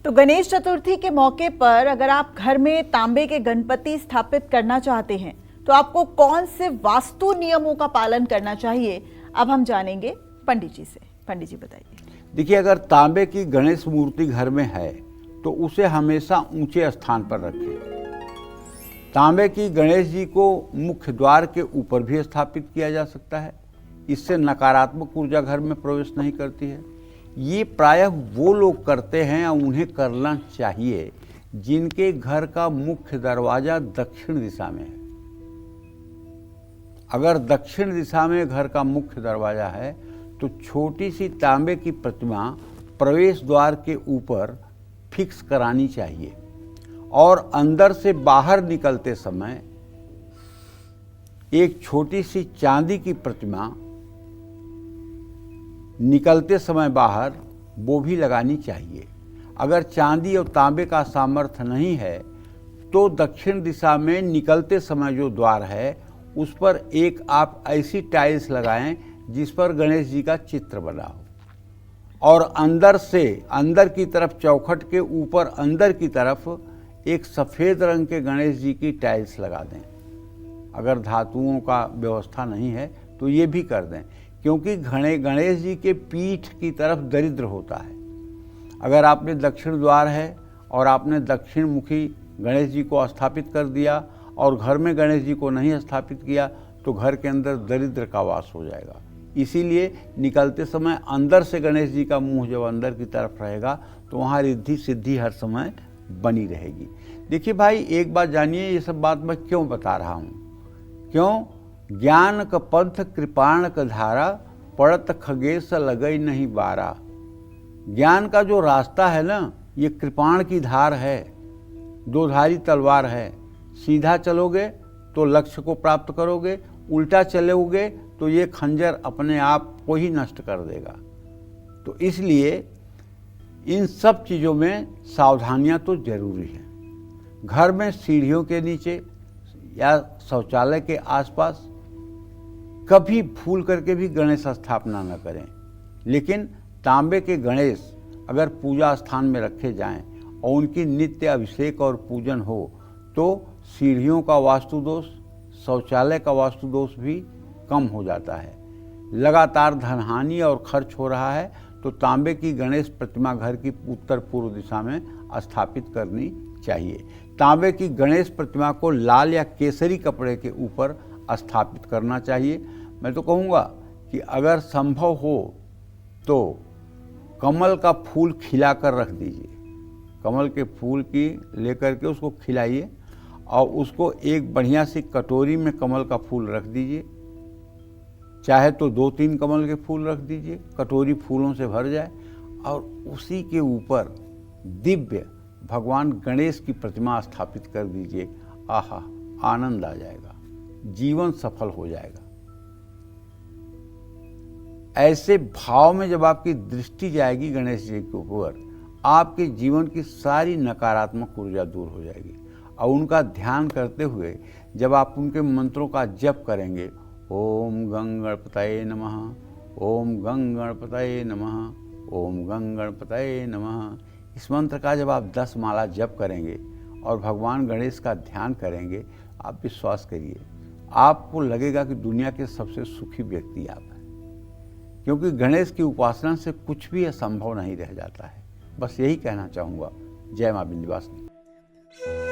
तो गणेश चतुर्थी के मौके पर अगर आप घर में तांबे के गणपति स्थापित करना चाहते हैं तो आपको कौन से वास्तु नियमों का पालन करना चाहिए, अब हम जानेंगे पंडित जी से। पंडित जी बताइए। देखिए, अगर तांबे की गणेश मूर्ति घर में है तो उसे हमेशा ऊंचे स्थान पर रखें। तांबे की गणेश जी को मुख्य द्वार के ऊपर भी स्थापित किया जा सकता है। इससे नकारात्मक ऊर्जा घर में प्रवेश नहीं करती है। ये प्रायः वो लोग करते हैं और उन्हें करना चाहिए जिनके घर का मुख्य दरवाजा दक्षिण दिशा में है। अगर दक्षिण दिशा में घर का मुख्य दरवाजा है तो छोटी सी तांबे की प्रतिमा प्रवेश द्वार के ऊपर फिक्स करानी चाहिए और अंदर से बाहर निकलते समय एक छोटी सी चांदी की प्रतिमा निकलते समय बाहर वो भी लगानी चाहिए। अगर चांदी और तांबे का सामर्थ्य नहीं है तो दक्षिण दिशा में निकलते समय जो द्वार है उस पर एक आप ऐसी टाइल्स लगाएं जिस पर गणेश जी का चित्र बना हो और अंदर से अंदर की तरफ चौखट के ऊपर अंदर की तरफ एक सफ़ेद रंग के गणेश जी की टाइल्स लगा दें। अगर धातुओं का व्यवस्था नहीं है तो ये भी कर दें, क्योंकि गणेश जी के पीठ की तरफ दरिद्र होता है। अगर आपने दक्षिण द्वार है और आपने दक्षिण मुखी गणेश जी को स्थापित कर दिया और घर में गणेश जी को नहीं स्थापित किया तो घर के अंदर दरिद्र का वास हो जाएगा। इसीलिए निकलते समय अंदर से गणेश जी का मुंह जब अंदर की तरफ रहेगा तो वहाँ रिद्धि सिद्धि हर समय बनी रहेगी। देखिए भाई, एक बात जानिए, ये सब बात मैं क्यों बता रहा हूँ। क्यों? ज्ञान क पंथ कृपाण क धारा, पड़त खगेश लगई नहीं बारा। ज्ञान का जो रास्ता है ना, ये कृपाण की धार है, दो धारी तलवार है। सीधा चलोगे तो लक्ष्य को प्राप्त करोगे, उल्टा चलोगे तो ये खंजर अपने आप को ही नष्ट कर देगा। तो इसलिए इन सब चीज़ों में सावधानियां तो जरूरी है। घर में सीढ़ियों के नीचे या शौचालय के आसपास कभी भूल करके भी गणेश स्थापना न करें। लेकिन तांबे के गणेश अगर पूजा स्थान में रखे जाएं और उनकी नित्य अभिषेक और पूजन हो तो सीढ़ियों का वास्तु दोष, शौचालय का वास्तु दोष भी कम हो जाता है। लगातार धनहानि और खर्च हो रहा है तो तांबे की गणेश प्रतिमा घर की उत्तर पूर्व दिशा में स्थापित करनी चाहिए। तांबे की गणेश प्रतिमा को लाल या केसरी कपड़े के ऊपर स्थापित करना चाहिए। मैं तो कहूँगा कि अगर संभव हो तो कमल का फूल खिलाकर रख दीजिए। कमल के फूल की लेकर के उसको खिलाइए और उसको एक बढ़िया सी कटोरी में कमल का फूल रख दीजिए। चाहे तो 2-3 कमल के फूल रख दीजिए, कटोरी फूलों से भर जाए और उसी के ऊपर दिव्य भगवान गणेश की प्रतिमा स्थापित कर दीजिए। आहा, आनंद आ जाएगा, जीवन सफल हो जाएगा। ऐसे भाव में जब आपकी दृष्टि जाएगी गणेश जी के ऊपर, आपके जीवन की सारी नकारात्मक ऊर्जा दूर हो जाएगी। और उनका ध्यान करते हुए जब आप उनके मंत्रों का जप करेंगे, ओम गं गणपतये नमः, ओम गं गणपतये नमः, ओम गं गणपतये नमः, इस मंत्र का जब आप 10 माला जप करेंगे और भगवान गणेश का ध्यान करेंगे, आप विश्वास करिए आपको लगेगा कि दुनिया के सबसे सुखी व्यक्ति आप हैं। क्योंकि गणेश की उपासना से कुछ भी असंभव नहीं रह जाता है। बस यही कहना चाहूँगा। जय माँ विंध्यवासिनी।